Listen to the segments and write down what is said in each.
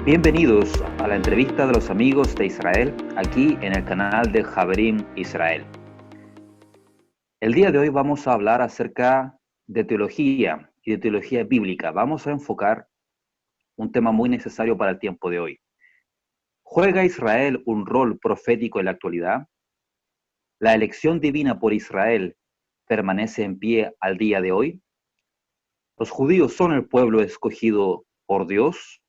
Bienvenidos a la entrevista de los amigos de Israel, aquí en el canal de Javerim Israel. El día de hoy vamos a hablar acerca de teología y de teología bíblica. Vamos a enfocar un tema muy necesario para el tiempo de hoy. ¿Juega Israel un rol profético en la actualidad? ¿La elección divina por Israel permanece en pie al día de hoy? ¿Los judíos son el pueblo escogido por Dios?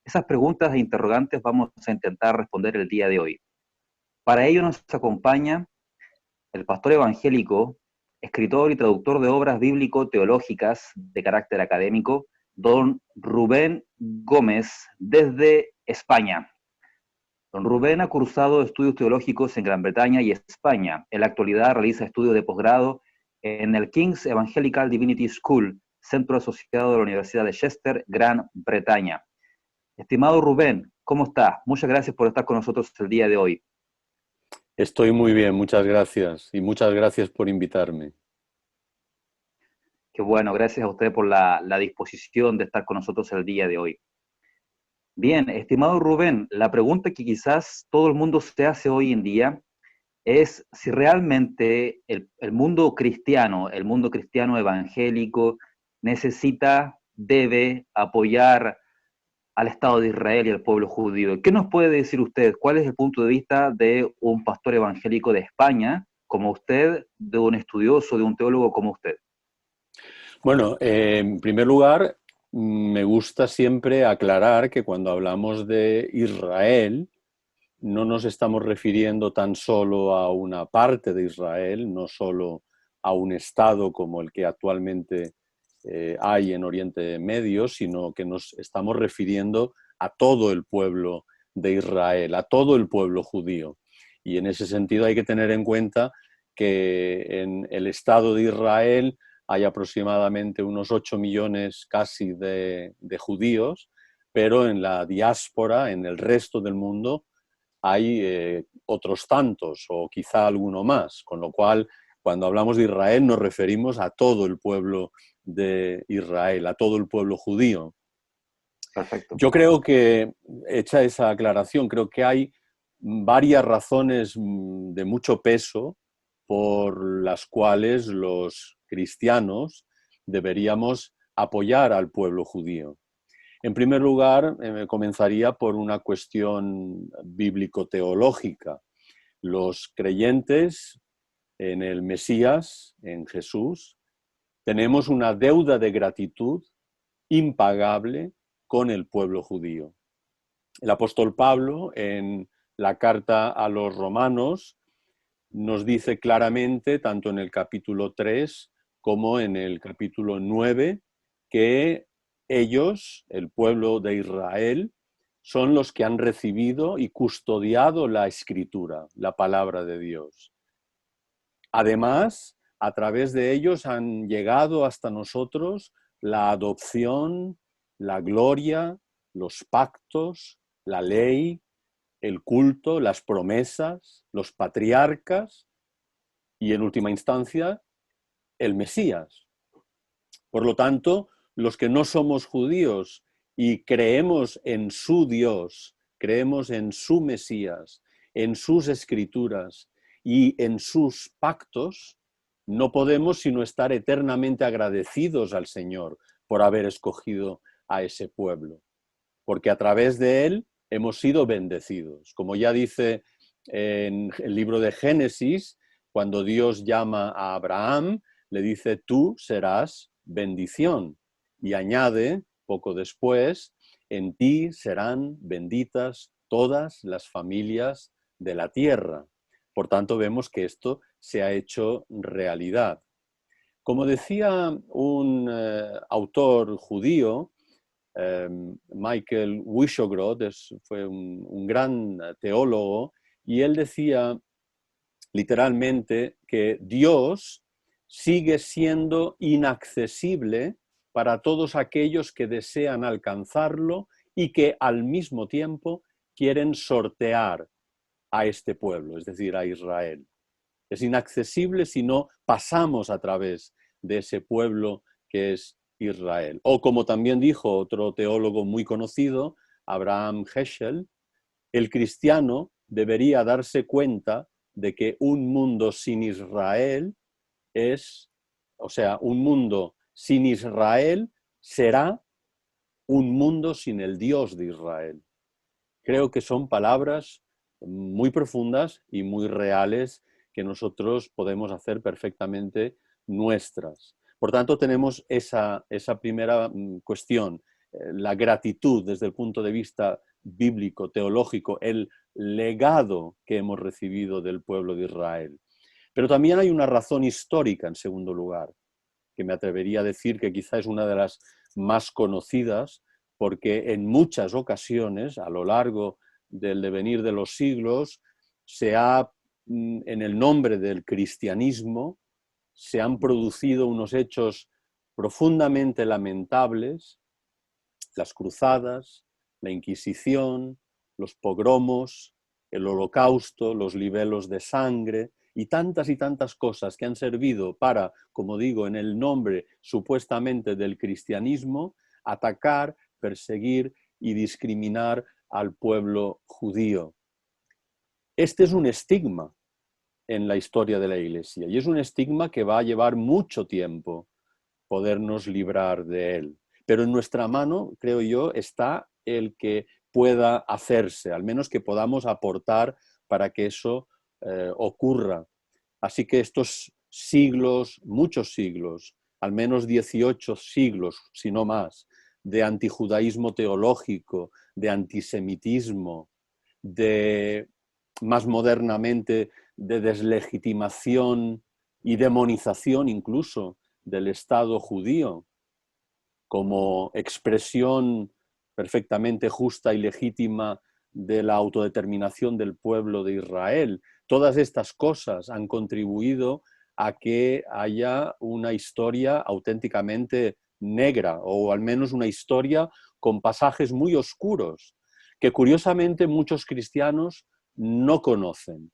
Esas preguntas e interrogantes vamos a intentar responder el día de hoy. Para ello nos acompaña el pastor evangélico, escritor y traductor de obras bíblico-teológicas de carácter académico, don Rubén Gómez, desde España. Don Rubén ha cursado estudios teológicos en Gran Bretaña y España. En la actualidad realiza estudios de posgrado en el King's Evangelical Divinity School, centro asociado de la Universidad de Chester, Gran Bretaña. Estimado Rubén, ¿cómo está? Muchas gracias por estar con nosotros el día de hoy. Estoy muy bien, muchas gracias. Y muchas gracias por invitarme. Qué bueno, gracias a usted por la disposición de estar con nosotros el día de hoy. Bien, estimado Rubén, la pregunta que quizás todo el mundo se hace hoy en día es si realmente el mundo cristiano, el mundo cristiano evangélico, necesita, debe apoyar al Estado de Israel y al pueblo judío. ¿Qué nos puede decir usted? ¿Cuál es el punto de vista de un pastor evangélico de España, como usted, de un estudioso, de un teólogo como usted? Bueno, en primer lugar, me gusta siempre aclarar que cuando hablamos de Israel, no nos estamos refiriendo tan solo a una parte de Israel, no solo a un estado como el que actualmente hay en Oriente Medio, sino que nos estamos refiriendo a todo el pueblo de Israel, a todo el pueblo judío. Y en ese sentido hay que tener en cuenta que en el Estado de Israel hay aproximadamente unos 8 millones casi de judíos, pero en la diáspora, en el resto del mundo, hay otros tantos o quizá alguno más, con lo cual cuando hablamos de Israel nos referimos a todo el pueblo de Israel, a todo el pueblo judío. Perfecto. Yo creo que, hecha esa aclaración, creo que hay varias razones de mucho peso por las cuales los cristianos deberíamos apoyar al pueblo judío. En primer lugar, comenzaría por una cuestión bíblico-teológica. Los creyentes en el Mesías, en Jesús, tenemos una deuda de gratitud impagable con el pueblo judío. El apóstol Pablo, en la carta a los romanos, nos dice claramente, tanto en el capítulo 3 como en el capítulo 9, que ellos, el pueblo de Israel, son los que han recibido y custodiado la escritura, la palabra de Dios. Además, a través de ellos han llegado hasta nosotros la adopción, la gloria, los pactos, la ley, el culto, las promesas, los patriarcas y, en última instancia, el Mesías. Por lo tanto, los que no somos judíos y creemos en su Dios, creemos en su Mesías, en sus escrituras y en sus pactos, no podemos sino estar eternamente agradecidos al Señor por haber escogido a ese pueblo, porque a través de él hemos sido bendecidos. Como ya dice en el libro de Génesis, cuando Dios llama a Abraham, le dice, tú serás bendición. Y añade, poco después, en ti serán benditas todas las familias de la tierra. Por tanto, vemos que esto se ha hecho realidad. Como decía un autor judío, Michael Wishogrod, fue un gran teólogo, y él decía literalmente que Dios sigue siendo inaccesible para todos aquellos que desean alcanzarlo y que al mismo tiempo quieren sortear a este pueblo, es decir, a Israel. Es inaccesible si no pasamos a través de ese pueblo que es Israel. O como también dijo otro teólogo muy conocido, Abraham Heschel, el cristiano debería darse cuenta de que un mundo sin Israel un mundo sin Israel será un mundo sin el Dios de Israel. Creo que son palabras muy profundas y muy reales que nosotros podemos hacer perfectamente nuestras. Por tanto, tenemos esa primera cuestión, la gratitud desde el punto de vista bíblico, teológico, el legado que hemos recibido del pueblo de Israel. Pero también hay una razón histórica, en segundo lugar, que me atrevería a decir que quizá es una de las más conocidas, porque en muchas ocasiones, a lo largo del devenir de los siglos, en el nombre del cristianismo, se han producido unos hechos profundamente lamentables, las cruzadas, la Inquisición, los pogromos, el Holocausto, los libelos de sangre y tantas cosas que han servido para, como digo, en el nombre supuestamente del cristianismo, atacar, perseguir y discriminar al pueblo judío. Este es un estigma en la historia de la Iglesia y es un estigma que va a llevar mucho tiempo podernos librar de él. Pero en nuestra mano, creo yo, está el que pueda hacerse, al menos que podamos aportar para que eso ocurra. Así que estos siglos, muchos siglos, al menos 18 siglos, si no más, de antijudaísmo teológico, de antisemitismo, de más modernamente de deslegitimación y demonización incluso del Estado judío, como expresión perfectamente justa y legítima de la autodeterminación del pueblo de Israel. Todas estas cosas han contribuido a que haya una historia auténticamente negra, o al menos una historia con pasajes muy oscuros, que curiosamente muchos cristianos no conocen.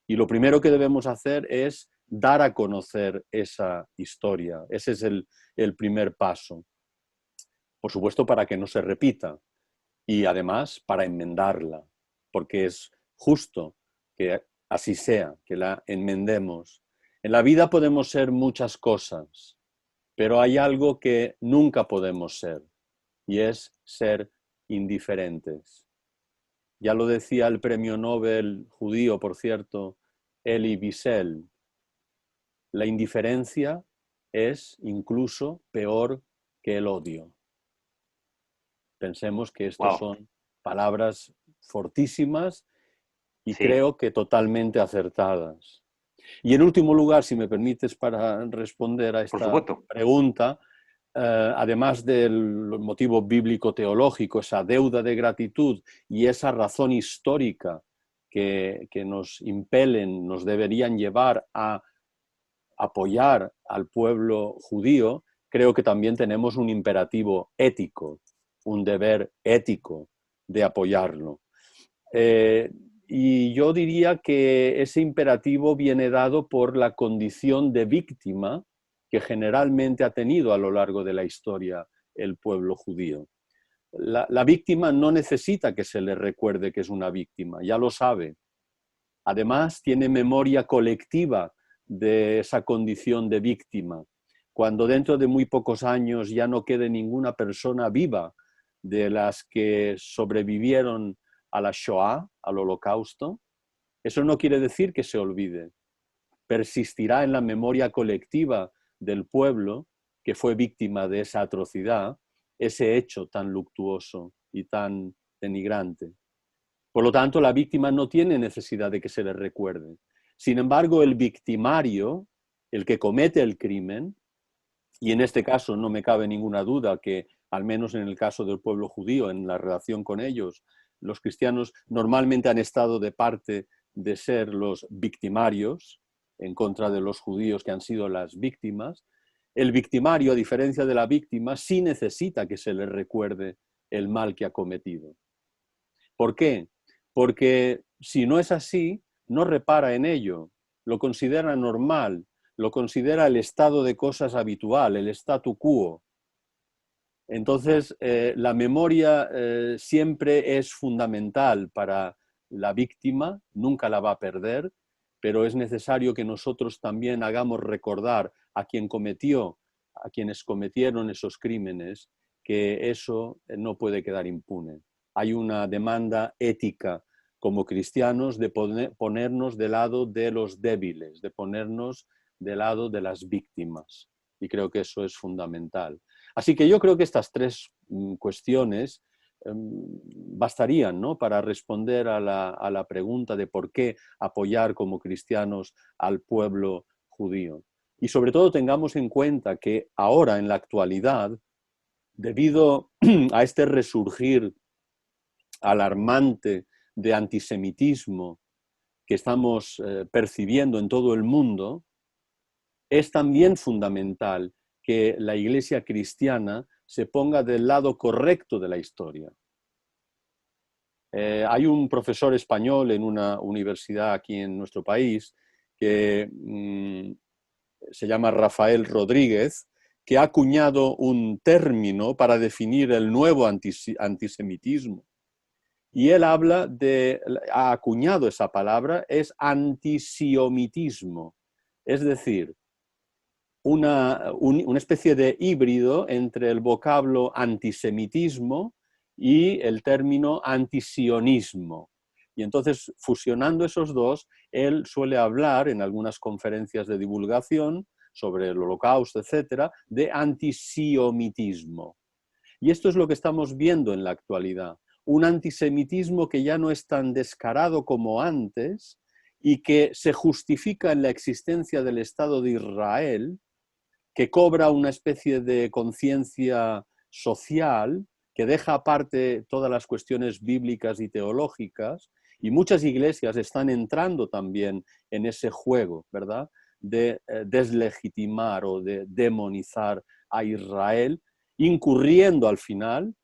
Y lo primero que debemos hacer es dar a conocer esa historia. Ese es el primer paso. Por supuesto, para que no se repita y además para enmendarla, porque es justo que así sea, que la enmendemos. En la vida podemos ser muchas cosas, pero hay algo que nunca podemos ser y es ser indiferentes. Ya lo decía el premio Nobel judío, por cierto, Elie Wiesel, la indiferencia es incluso peor que el odio. Pensemos que estas Wow. son palabras fortísimas y Sí, creo que totalmente acertadas. Y en último lugar, si me permites para responder a por esta supuesto. pregunta, además del motivo bíblico-teológico, esa deuda de gratitud y esa razón histórica que nos impelen, nos deberían llevar a apoyar al pueblo judío, creo que también tenemos un imperativo ético, un deber ético de apoyarlo. Eh, y yo diría que ese imperativo viene dado por la condición de víctima que generalmente ha tenido a lo largo de la historia el pueblo judío. La víctima no necesita que se le recuerde que es una víctima, ya lo sabe. Además, tiene memoria colectiva de esa condición de víctima. Cuando dentro de muy pocos años ya no quede ninguna persona viva de las que sobrevivieron a la Shoah, al Holocausto, eso no quiere decir que se olvide. Persistirá en la memoria colectiva del pueblo que fue víctima de esa atrocidad, ese hecho tan luctuoso y tan denigrante. Por lo tanto, la víctima no tiene necesidad de que se le recuerde. Sin embargo, el victimario, el que comete el crimen, y en este caso no me cabe ninguna duda que, al menos en el caso del pueblo judío, en la relación con ellos, los cristianos normalmente han estado de parte de ser los victimarios, en contra de los judíos que han sido las víctimas. El victimario, a diferencia de la víctima, sí necesita que se le recuerde el mal que ha cometido. ¿Por qué? Porque si no es así, no repara en ello, lo considera normal, lo considera el estado de cosas habitual, el statu quo. Entonces, la memoria siempre es fundamental para la víctima, nunca la va a perder, pero es necesario que nosotros también hagamos recordar a quien cometió, a quienes cometieron esos crímenes, que eso no puede quedar impune. Hay una demanda ética como cristianos de ponernos del lado de los débiles, de ponernos del lado de las víctimas. Y creo que eso es fundamental. Así que yo creo que estas tres cuestiones bastarían, ¿no?, para responder a la pregunta de por qué apoyar como cristianos al pueblo judío. Y sobre todo tengamos en cuenta que ahora, en la actualidad, debido a este resurgir alarmante de antisemitismo que estamos percibiendo en todo el mundo, es también fundamental que la Iglesia cristiana se ponga del lado correcto de la historia. Hay un profesor español en una universidad aquí en nuestro país que se llama Rafael Rodríguez, que ha acuñado un término para definir el nuevo antisemitismo. Y él ha acuñado esa palabra, es antisiomitismo. Es decir, una especie de híbrido entre el vocablo antisemitismo y el término antisionismo. Y entonces, fusionando esos dos, él suele hablar en algunas conferencias de divulgación sobre el Holocausto, etcétera, de antisiomitismo. Y esto es lo que estamos viendo en la actualidad. Un antisemitismo que ya no es tan descarado como antes y que se justifica en la existencia del Estado de Israel, que cobra una especie de conciencia social, que deja aparte todas las cuestiones bíblicas y teológicas, y muchas iglesias están entrando también en ese juego, ¿verdad?, de deslegitimar o de demonizar a Israel, incurriendo al final,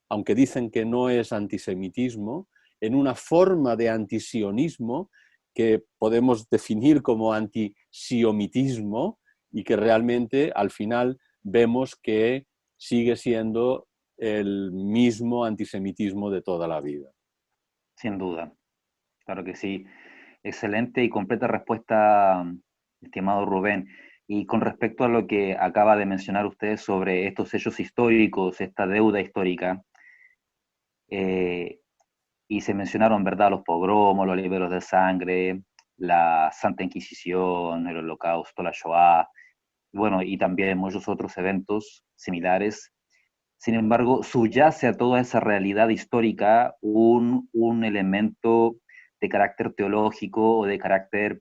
aunque dicen que no es antisemitismo, en una forma de antisionismo que podemos definir como antisiomitismo, y que realmente al final vemos que sigue siendo el mismo antisemitismo de toda la vida. Sin duda, claro que sí. Excelente y completa respuesta, estimado Rubén. Y con respecto a lo que acaba de mencionar usted sobre estos hechos históricos, esta deuda histórica, eh, y se mencionaron, ¿verdad?, los pogromos, los liberos de sangre, la Santa Inquisición, el Holocausto, la Shoah, bueno, y también muchos otros eventos similares. Sin embargo, subyace a toda esa realidad histórica un elemento de carácter teológico o de carácter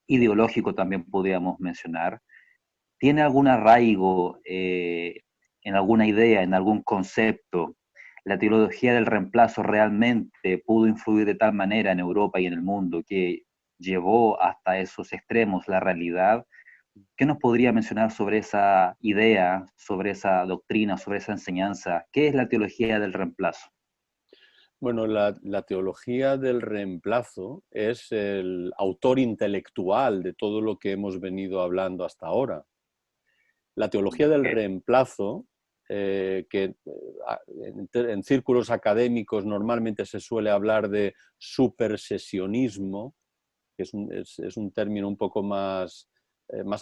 ideológico, también podríamos mencionar. ¿Tiene algún arraigo en alguna idea, en algún concepto? ¿La teología del reemplazo realmente pudo influir de tal manera en Europa y en el mundo que llevó hasta esos extremos la realidad? ¿Qué nos podría mencionar sobre esa idea, sobre esa doctrina, sobre esa enseñanza? ¿Qué es la teología del reemplazo? Bueno, la teología del reemplazo es el autor intelectual de todo lo que hemos venido hablando hasta ahora. La teología del reemplazo, que en círculos académicos normalmente se suele hablar de supersesionismo, que es un término un poco más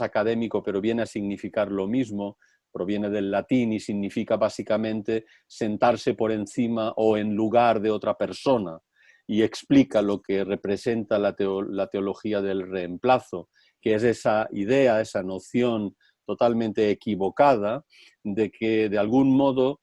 académico, pero viene a significar lo mismo, proviene del latín y significa básicamente sentarse por encima o en lugar de otra persona, y explica lo que representa la teología del reemplazo, que es esa idea, esa noción totalmente equivocada de que de algún modo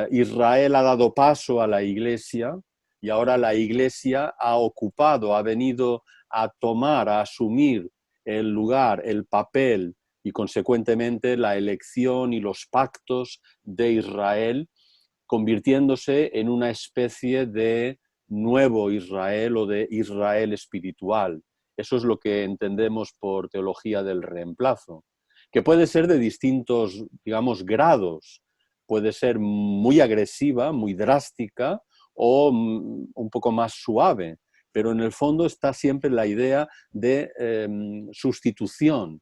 Israel ha dado paso a la Iglesia y ahora la Iglesia ha ocupado, ha venido a tomar, a asumir el lugar, el papel y consecuentemente la elección y los pactos de Israel, convirtiéndose en una especie de nuevo Israel o de Israel espiritual. Eso es lo que entendemos por teología del reemplazo, que puede ser de distintos, digamos, grados. Puede ser muy agresiva, muy drástica o un poco más suave, pero en el fondo está siempre la idea de sustitución,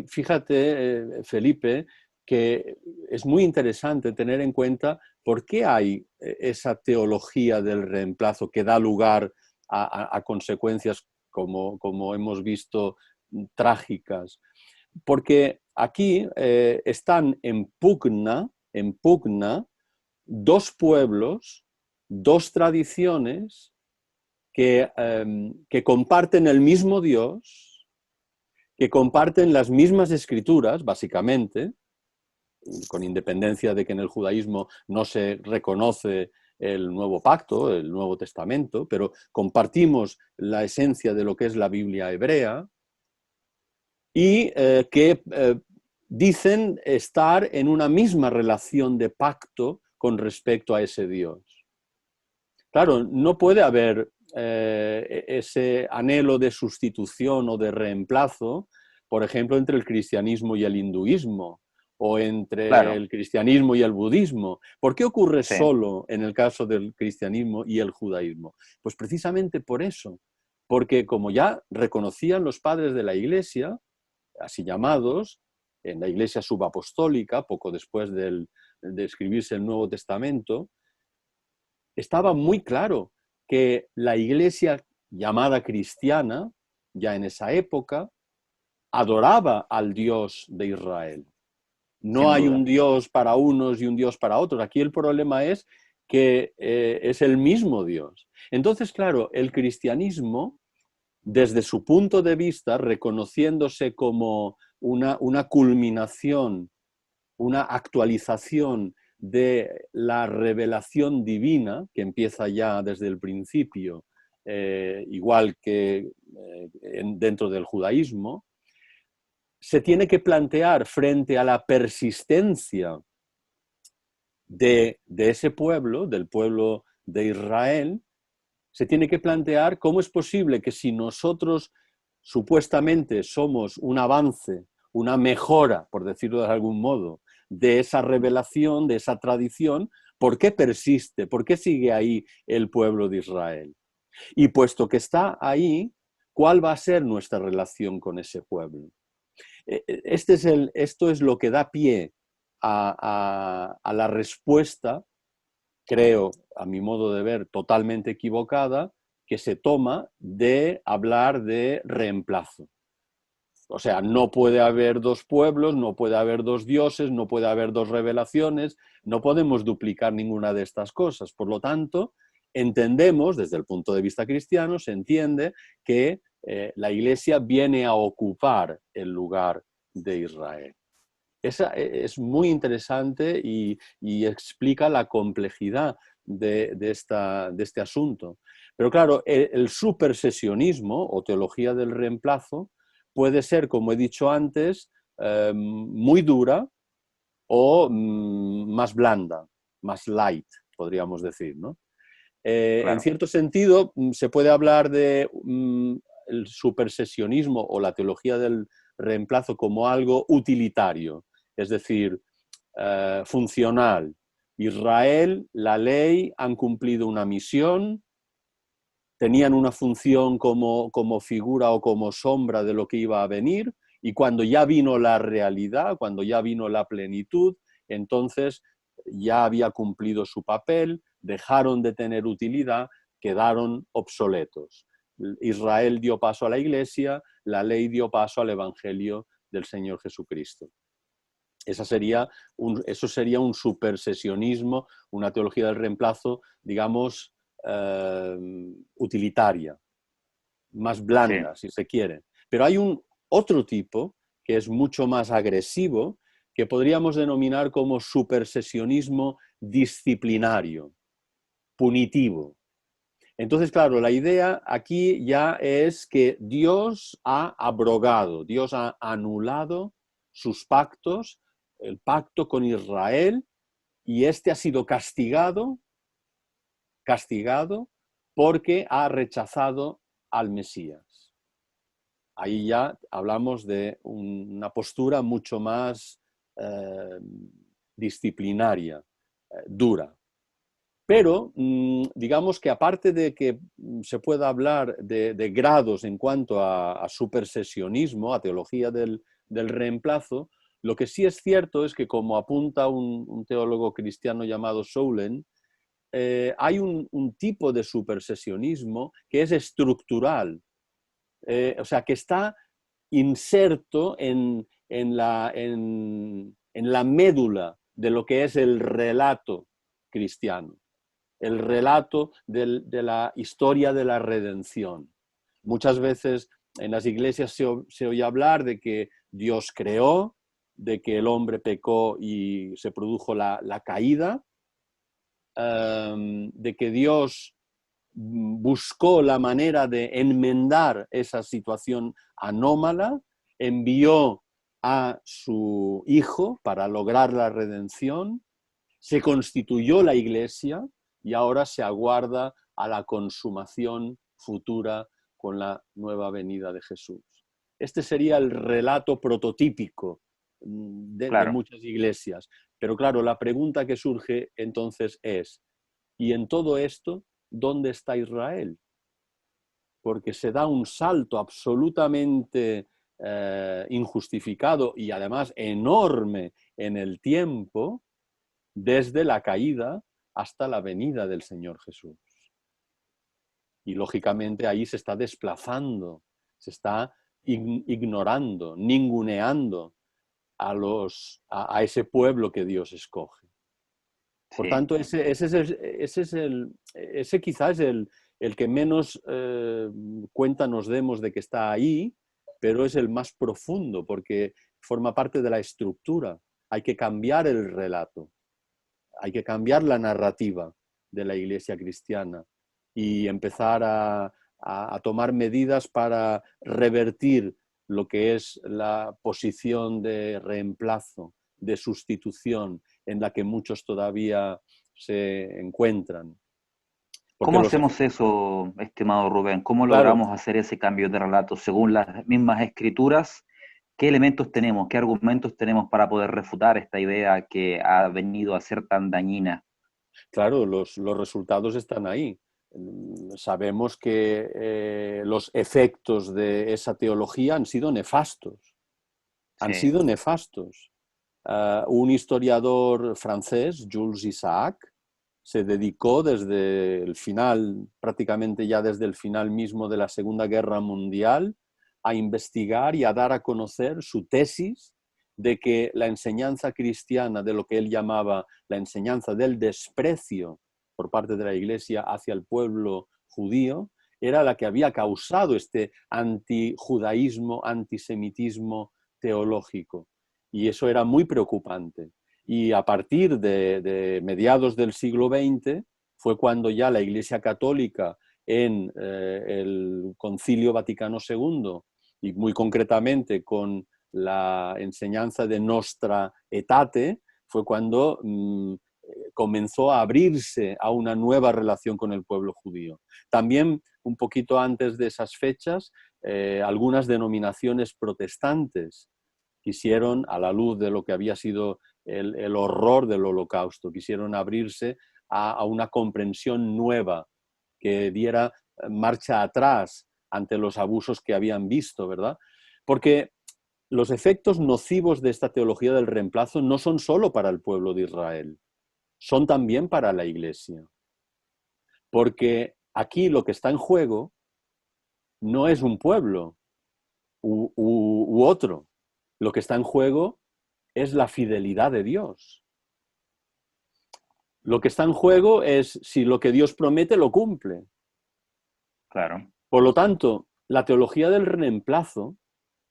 Fíjate, Felipe, que es muy interesante tener en cuenta por qué hay esa teología del reemplazo que da lugar a consecuencias como hemos visto trágicas. Porque aquí están en pugna dos pueblos, dos tradiciones que comparten el mismo Dios, que comparten las mismas escrituras, básicamente, con independencia de que en el judaísmo no se reconoce el Nuevo Pacto, el Nuevo Testamento, pero compartimos la esencia de lo que es la Biblia hebrea y que dicen estar en una misma relación de pacto con respecto a ese Dios. Claro, no puede haber ese anhelo de sustitución o de reemplazo, por ejemplo, entre el cristianismo y el hinduismo, o entre Claro, el cristianismo y el budismo. ¿Por qué ocurre sí, solo en el caso del cristianismo y el judaísmo? Pues precisamente por eso, porque como ya reconocían los padres de la Iglesia, así llamados, en la Iglesia subapostólica, poco después de escribirse el Nuevo Testamento, estaba muy claro que la Iglesia llamada cristiana, ya en esa época, adoraba al Dios de Israel. No sin hay un duda. Dios para unos y un Dios para otros. Aquí el problema es que es el mismo Dios. Entonces, claro, el cristianismo, desde su punto de vista, reconociéndose como una culminación, una actualización de la revelación divina, que empieza ya desde el principio, igual que dentro del judaísmo, se tiene que plantear frente a la persistencia de ese pueblo, del pueblo de Israel, se tiene que plantear cómo es posible que si nosotros supuestamente somos un avance, una mejora, por decirlo de algún modo, de esa revelación, de esa tradición, ¿por qué persiste? ¿Por qué sigue ahí el pueblo de Israel? Y puesto que está ahí, ¿cuál va a ser nuestra relación con ese pueblo? Esto es lo que da pie a la respuesta, creo, a mi modo de ver, totalmente equivocada, que se toma de hablar de reemplazo. O sea, no puede haber dos pueblos, no puede haber dos dioses, no puede haber dos revelaciones, no podemos duplicar ninguna de estas cosas. Por lo tanto, entendemos, desde el punto de vista cristiano, se entiende que la Iglesia viene a ocupar el lugar de Israel. Esa es muy interesante y explica la complejidad de este asunto. Pero claro, el supersesionismo o teología del reemplazo puede ser, como he dicho antes, muy dura o más blanda, más light, podríamos decir, ¿no? En Claro, cierto sentido, se puede hablar de el supersesionismo o la teología del reemplazo como algo utilitario, es decir, funcional. Israel, la ley, han cumplido una misión, tenían una función como figura o como sombra de lo que iba a venir, y cuando ya vino la realidad, cuando ya vino la plenitud, entonces ya había cumplido su papel, dejaron de tener utilidad, quedaron obsoletos. Israel dio paso a la Iglesia, la ley dio paso al Evangelio del Señor Jesucristo. Eso sería un supersesionismo, una teología del reemplazo, digamos, utilitaria, más sí, blanda, si se quiere. Pero hay un otro tipo que es mucho más agresivo, que podríamos denominar como supersesionismo disciplinario, punitivo. Entonces, claro, la idea aquí ya es que Dios ha abrogado, Dios ha anulado sus pactos, el pacto con Israel, y este ha sido castigado porque ha rechazado al Mesías. Ahí ya hablamos de una postura mucho más disciplinaria, dura. Pero digamos que aparte de que se pueda hablar de grados en cuanto a supersesionismo, a teología del reemplazo, lo que sí es cierto es que, como apunta un teólogo cristiano llamado Soulen, hay un tipo de supersesionismo que es estructural, o sea, que está inserto en la médula de lo que es el relato cristiano, el relato de la historia de la redención. Muchas veces en las iglesias se oye hablar de que Dios creó, de que el hombre pecó y se produjo la caída, de que Dios buscó la manera de enmendar esa situación anómala, envió a su Hijo para lograr la redención, se constituyó la Iglesia y ahora se aguarda a la consumación futura con la nueva venida de Jesús. Este sería el relato prototípico de Claro. muchas iglesias. Pero claro, la pregunta que surge entonces es, ¿y en todo esto dónde está Israel? Porque se da un salto absolutamente injustificado y además enorme en el tiempo, desde la caída hasta la venida del Señor Jesús. Y lógicamente ahí se está desplazando, se está ignorando, ninguneando a ese pueblo que Dios escoge. Por Sí. tanto, ese quizás es el que menos cuenta nos demos de que está ahí, pero es el más profundo porque forma parte de la estructura. Hay que cambiar el relato, hay que cambiar la narrativa de la Iglesia cristiana y empezar a tomar medidas para revertir lo que es la posición de reemplazo, de sustitución en la que muchos todavía se encuentran. Porque ¿Cómo los, hacemos eso, estimado Rubén? ¿Cómo claro, logramos hacer ese cambio de relato según las mismas escrituras? ¿Qué elementos tenemos, qué argumentos tenemos para poder refutar esta idea que ha venido a ser tan dañina? claro, los resultados están ahí. Sabemos que los efectos de esa teología han sido nefastos. Han Sí, sido nefastos. Un historiador francés, Jules Isaac, se dedicó desde el final, prácticamente ya desde el final mismo de la Segunda Guerra Mundial, a investigar y a dar a conocer su tesis de que la enseñanza cristiana, de lo que él llamaba la enseñanza del desprecio por parte de la Iglesia hacia el pueblo judío, era la que había causado este antijudaísmo, antisemitismo teológico. Y eso era muy preocupante. Y a partir de mediados del siglo XX fue cuando ya la Iglesia Católica en el Concilio Vaticano II y muy concretamente con la enseñanza de Nostra Aetate, fue cuando comenzó a abrirse a una nueva relación con el pueblo judío. También un poquito antes de esas fechas, algunas denominaciones protestantes quisieron, a la luz de lo que había sido el horror del Holocausto, quisieron abrirse a una comprensión nueva que diera marcha atrás ante los abusos que habían visto, ¿verdad? Porque los efectos nocivos de esta teología del reemplazo no son solo para el pueblo de Israel, son también para la Iglesia. Porque aquí lo que está en juego no es un pueblo u otro. Lo que está en juego es la fidelidad de Dios. Lo que está en juego es si lo que Dios promete lo cumple. claro. Por lo tanto, la teología del reemplazo,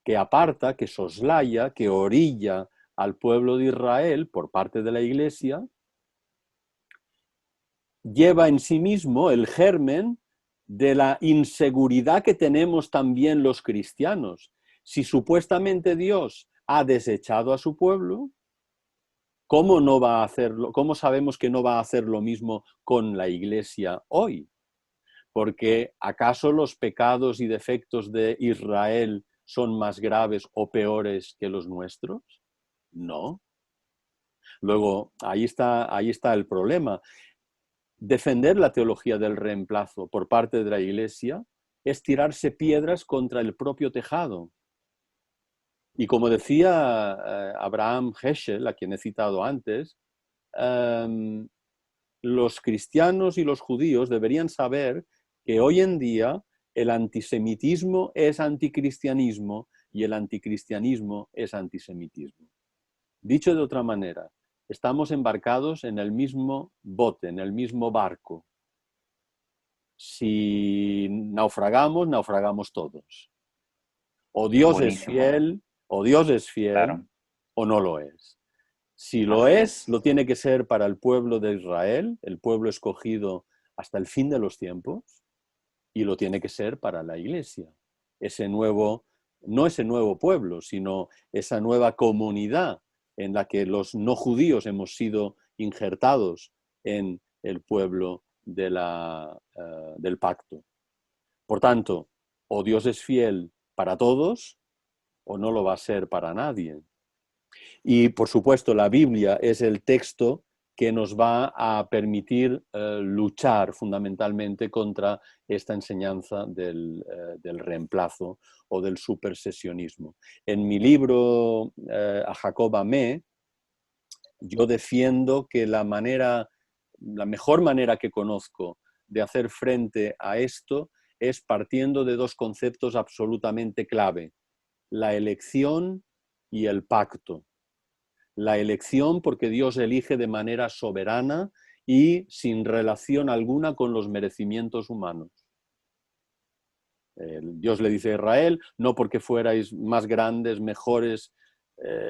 que aparta, que soslaya, que orilla al pueblo de Israel por parte de la Iglesia, lleva en sí mismo el germen de la inseguridad que tenemos también los cristianos. Si supuestamente Dios ha desechado a su pueblo, ¿cómo no va a hacerlo? ¿Cómo sabemos que no va a hacer lo mismo con la Iglesia hoy? Porque ¿acaso los pecados y defectos de Israel son más graves o peores que los nuestros? No. Luego, ahí está el problema. defender la teología del reemplazo por parte de la Iglesia es tirarse piedras contra el propio tejado. Y como decía Abraham Heschel, a quien he citado antes, los cristianos y los judíos deberían saber que hoy en día el antisemitismo es anticristianismo y el anticristianismo es antisemitismo. Dicho de otra manera, estamos embarcados en el mismo bote, en el mismo barco. Si naufragamos, naufragamos todos. O Dios es Buenísimo, fiel, o Dios es fiel, claro, o no lo es. Si lo así es, es. lo tiene que ser para el pueblo de Israel, el pueblo escogido hasta el fin de los tiempos, y lo tiene que ser para la Iglesia. Ese nuevo, no ese nuevo pueblo, sino esa nueva comunidad en la que los no judíos hemos sido injertados en el pueblo del pacto. Por tanto, o Dios es fiel para todos, o no lo va a ser para nadie. Y, por supuesto, la Biblia es el texto que nos va a permitir luchar fundamentalmente contra esta enseñanza del reemplazo o del supersesionismo. En mi libro, A Jacob amé, yo defiendo que la mejor manera que conozco de hacer frente a esto es partiendo de dos conceptos absolutamente clave: la elección y el pacto. La elección porque Dios elige de manera soberana y sin relación alguna con los merecimientos humanos. Dios le dice a Israel, no porque fuerais más grandes, mejores,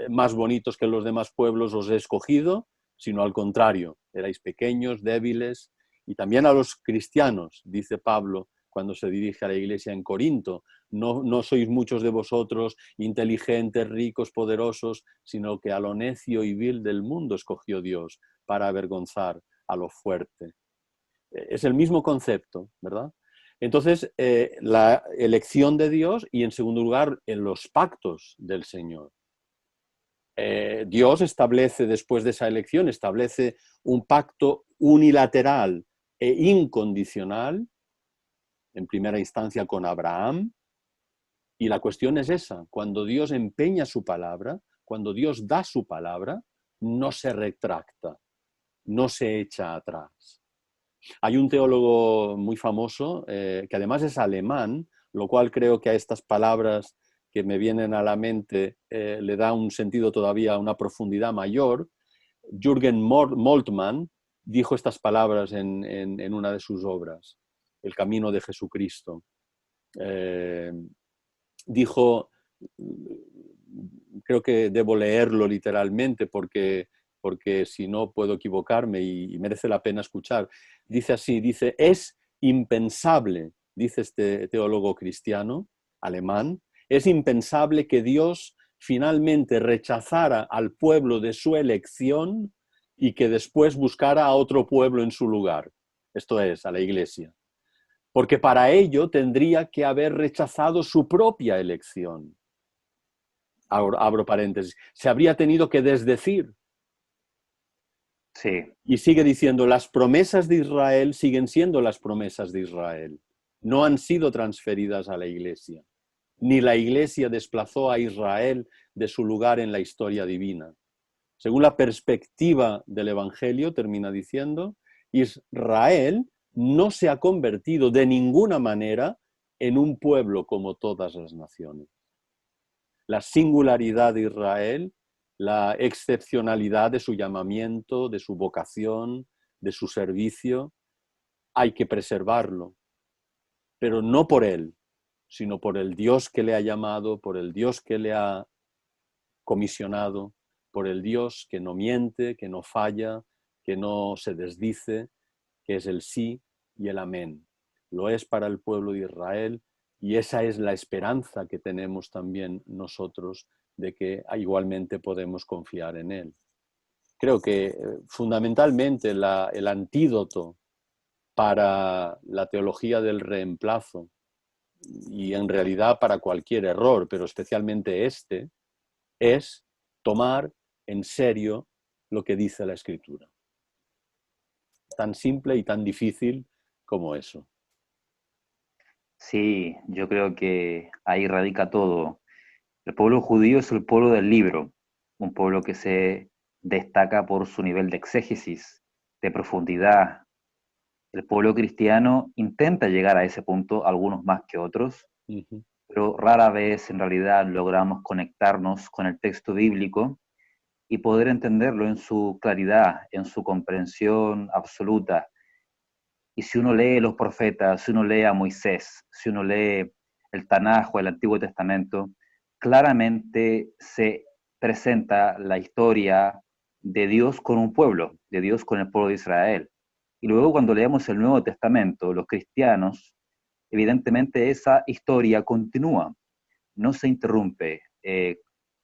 más bonitos que los demás pueblos os he escogido, sino al contrario, erais pequeños, débiles. Y también a los cristianos, dice Pablo cuando se dirige a la iglesia en Corinto, no sois muchos de vosotros inteligentes, ricos, poderosos, sino que a lo necio y vil del mundo escogió Dios para avergonzar a lo fuerte. Es el mismo concepto, ¿verdad? Entonces, la elección de Dios y, en segundo lugar, en los pactos del Señor. Dios establece, después de esa elección, establece un pacto unilateral e incondicional, en primera instancia con Abraham, y la cuestión es esa: cuando Dios empeña su palabra, cuando Dios da su palabra, no se retracta, no se echa atrás. Hay un teólogo muy famoso, que además es alemán, lo cual creo que a estas palabras que me vienen a la mente le da un sentido todavía, una profundidad mayor. Jürgen Moltmann dijo estas palabras en una de sus obras, El Camino de Jesucristo. Dijo, creo que debo leerlo literalmente porque si no puedo equivocarme y merece la pena escuchar. Dice así, dice, es impensable, dice este teólogo cristiano alemán, es impensable que Dios finalmente rechazara al pueblo de su elección y que después buscara a otro pueblo en su lugar, esto es, a la Iglesia. Porque para ello tendría que haber rechazado su propia elección. Abro paréntesis. Se habría tenido que desdecir. Sí, Y sigue diciendo, las promesas de Israel siguen siendo las promesas de Israel. No han sido transferidas a la Iglesia. Ni la Iglesia desplazó a Israel de su lugar en la historia divina. Según la perspectiva del Evangelio, termina diciendo, Israel no se ha convertido de ninguna manera en un pueblo como todas las naciones. La singularidad de Israel, la excepcionalidad de su llamamiento, de su vocación, de su servicio, hay que preservarlo, pero no por él, sino por el Dios que le ha llamado, por el Dios que le ha comisionado, por el Dios que no miente, que no falla, que no se desdice, que es el sí y el amén. Lo es para el pueblo de Israel y esa es la esperanza que tenemos también nosotros de que igualmente podemos confiar en él. Creo que fundamentalmente el antídoto para la teología del reemplazo y en realidad para cualquier error, pero especialmente este, es tomar en serio lo que dice la Escritura. tan simple y tan difícil como eso. Sí, yo creo que ahí radica todo. El pueblo judío es el pueblo del libro, un pueblo que se destaca por su nivel de exégesis, de profundidad. El pueblo cristiano intenta llegar a ese punto, algunos más que otros, Ujú. pero rara vez en realidad logramos conectarnos con el texto bíblico y poder entenderlo en su claridad, en su comprensión absoluta. Y si uno lee los profetas, si uno lee a Moisés, si uno lee el Tanaj o el Antiguo Testamento, claramente se presenta la historia de Dios con un pueblo, de Dios con el pueblo de Israel. Y luego cuando leemos el Nuevo Testamento, los cristianos, evidentemente esa historia continúa, no se interrumpe,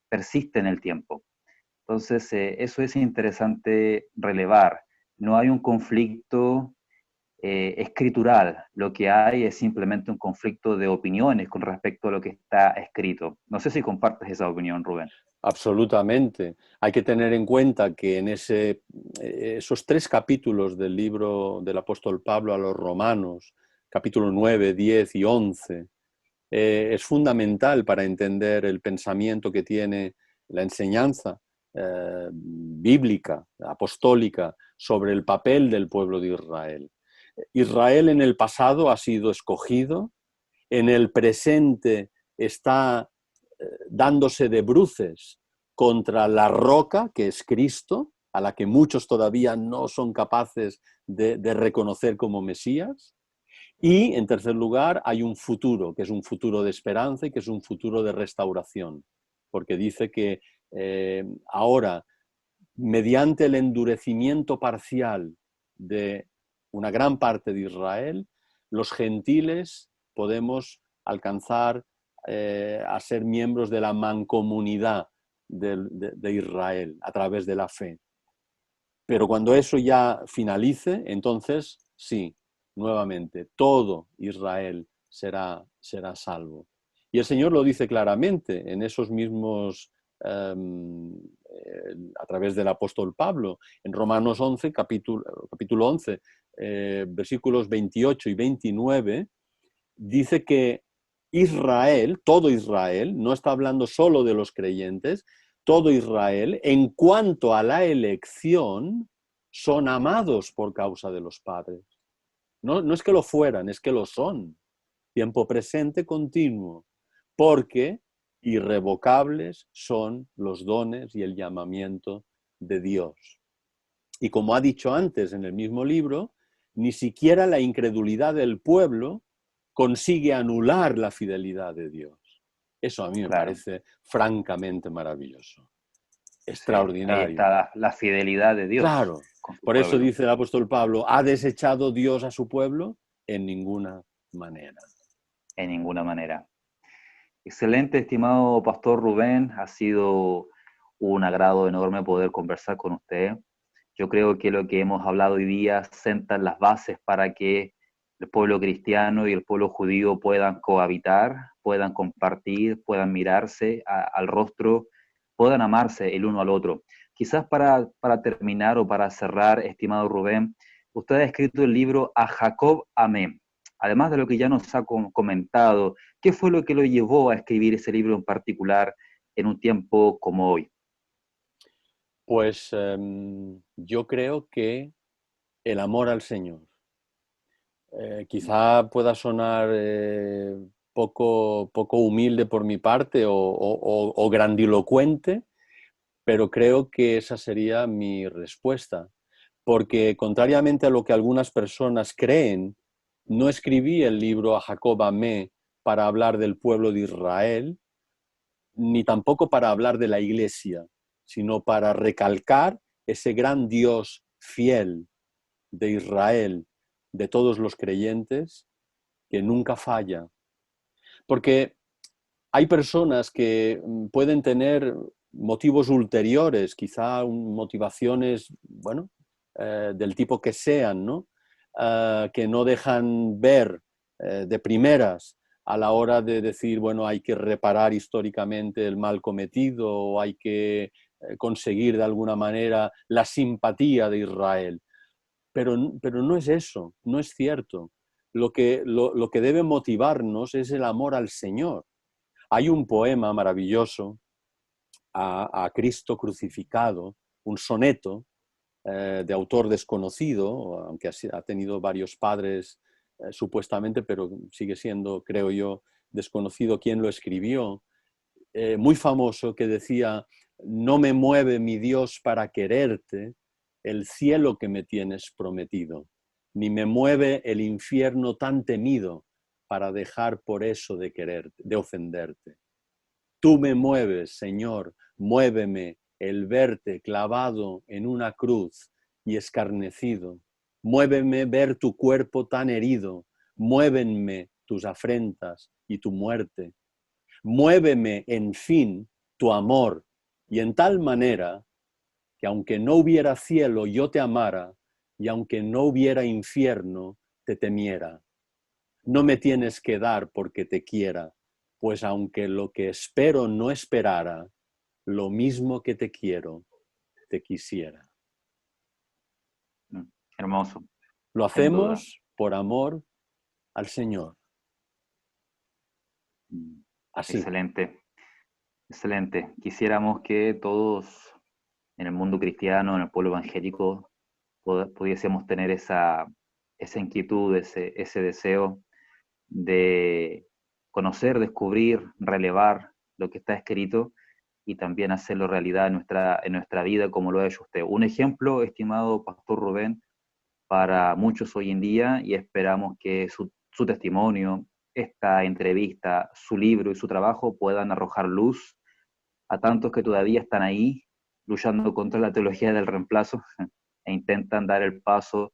persiste en el tiempo. Entonces, eso es interesante relevar. No hay un conflicto escritural, lo que hay es simplemente un conflicto de opiniones con respecto a lo que está escrito. No sé si compartes esa opinión, Rubén. Absolutamente. Hay que tener en cuenta que en esos 3 capítulos del libro del apóstol Pablo a los Romanos, capítulo 9, 10 y 11, es fundamental para entender el pensamiento que tiene la enseñanza bíblica, apostólica, sobre el papel del pueblo de Israel. Israel en el pasado ha sido escogido, en el presente está dándose de bruces contra la roca que es Cristo, a la que muchos todavía no son capaces de reconocer como Mesías. Y, en tercer lugar, hay un futuro, que es un futuro de esperanza y que es un futuro de restauración, porque dice que ahora, mediante el endurecimiento parcial de una gran parte de Israel, los gentiles podemos alcanzar a ser miembros de la mancomunidad de Israel a través de la fe. Pero cuando eso ya finalice, entonces sí, nuevamente, todo Israel será salvo. Y el Señor lo dice claramente en esos mismos, a través del apóstol Pablo, en Romanos 11, capítulo 11, versículos 28 y 29, dice que Israel, todo Israel, no está hablando solo de los creyentes, todo Israel, en cuanto a la elección, son amados por causa de los padres. No es que lo fueran, es que lo son. Tiempo presente continuo, porque irrevocables son los dones y el llamamiento de Dios. Y como ha dicho antes en el mismo libro, ni siquiera la incredulidad del pueblo consigue anular la fidelidad de Dios. Eso a mí me Claro, parece francamente maravilloso, sí, ahí extraordinario. está la fidelidad de Dios Claro, con su por eso pueblo, dice el apóstol Pablo, ¿ha desechado Dios a su pueblo? En ninguna manera. en ninguna manera. Excelente, estimado Pastor Rubén, ha sido un agrado enorme poder conversar con usted. Yo creo que lo que hemos hablado hoy día senta las bases para que el pueblo cristiano y el pueblo judío puedan cohabitar, puedan compartir, puedan mirarse al rostro, puedan amarse el uno al otro. Quizás para terminar o para cerrar, estimado Rubén, usted ha escrito el libro A Jacob amé. Además de lo que ya nos ha comentado, ¿qué fue lo que lo llevó a escribir ese libro en particular en un tiempo como hoy? Pues yo creo que el amor al Señor. Quizá pueda sonar poco humilde por mi parte o grandilocuente, pero creo que esa sería mi respuesta. Porque contrariamente a lo que algunas personas creen, no escribí el libro A Jacob amé para hablar del pueblo de Israel, ni tampoco para hablar de la iglesia, sino para recalcar ese gran Dios fiel de Israel, de todos los creyentes, que nunca falla. Porque hay personas que pueden tener motivos ulteriores, quizá motivaciones, bueno, del tipo que sean, ¿no? Que no dejan ver de primeras a la hora de decir, bueno, hay que reparar históricamente el mal cometido o hay que conseguir de alguna manera la simpatía de Israel. pero no es eso, no es cierto. Lo que debe motivarnos es el amor al Señor. Hay un poema maravilloso a Cristo crucificado, un soneto de autor desconocido, aunque ha tenido varios padres supuestamente, pero sigue siendo, creo yo, desconocido quién lo escribió, muy famoso, que decía: no me mueve mi Dios para quererte el cielo que me tienes prometido, ni me mueve el infierno tan temido para dejar por eso de quererte, de ofenderte. Tú me mueves, Señor, muéveme el verte clavado en una cruz y escarnecido. Muéveme ver tu cuerpo tan herido, muévenme tus afrentas y tu muerte. Muéveme, en fin, tu amor, y en tal manera que aunque no hubiera cielo yo te amara, y aunque no hubiera infierno te temiera. No me tienes que dar porque te quiera, pues aunque lo que espero no esperara, lo mismo que te quiero, te quisiera. Hermoso, Lo sin duda. hacemos por amor al Señor. Así. Excelente, excelente. Quisiéramos que todos en el mundo cristiano, en el pueblo evangélico, pudiésemos tener esa inquietud, ese deseo de conocer, descubrir, relevar lo que está escrito y también hacerlo realidad en nuestra vida como lo ha hecho usted. Un ejemplo, estimado Pastor Rubén, para muchos hoy en día, y esperamos que su testimonio, esta entrevista, su libro y su trabajo puedan arrojar luz a tantos que todavía están ahí luchando contra la teología del reemplazo e intentan dar el paso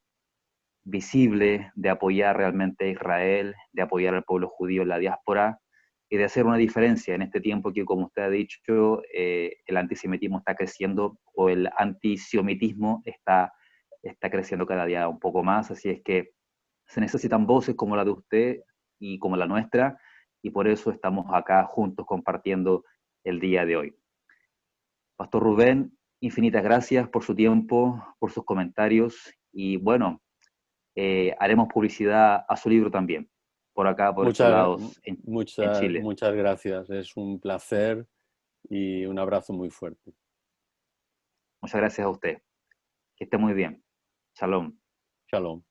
visible de apoyar realmente a Israel, de apoyar al pueblo judío en la diáspora y de hacer una diferencia en este tiempo que, como usted ha dicho, el antisemitismo está creciendo o el antisiomitismo está creciendo cada día un poco más, así es que se necesitan voces como la de usted y como la nuestra, y por eso estamos acá juntos compartiendo el día de hoy. Pastor Rubén, infinitas gracias por su tiempo, por sus comentarios, y bueno, haremos publicidad a su libro también, por acá, por estos Muchas, lados, en Chile. muchas gracias. Es un placer y un abrazo muy fuerte. Muchas gracias a usted. Que esté muy bien. Shalom. Shalom.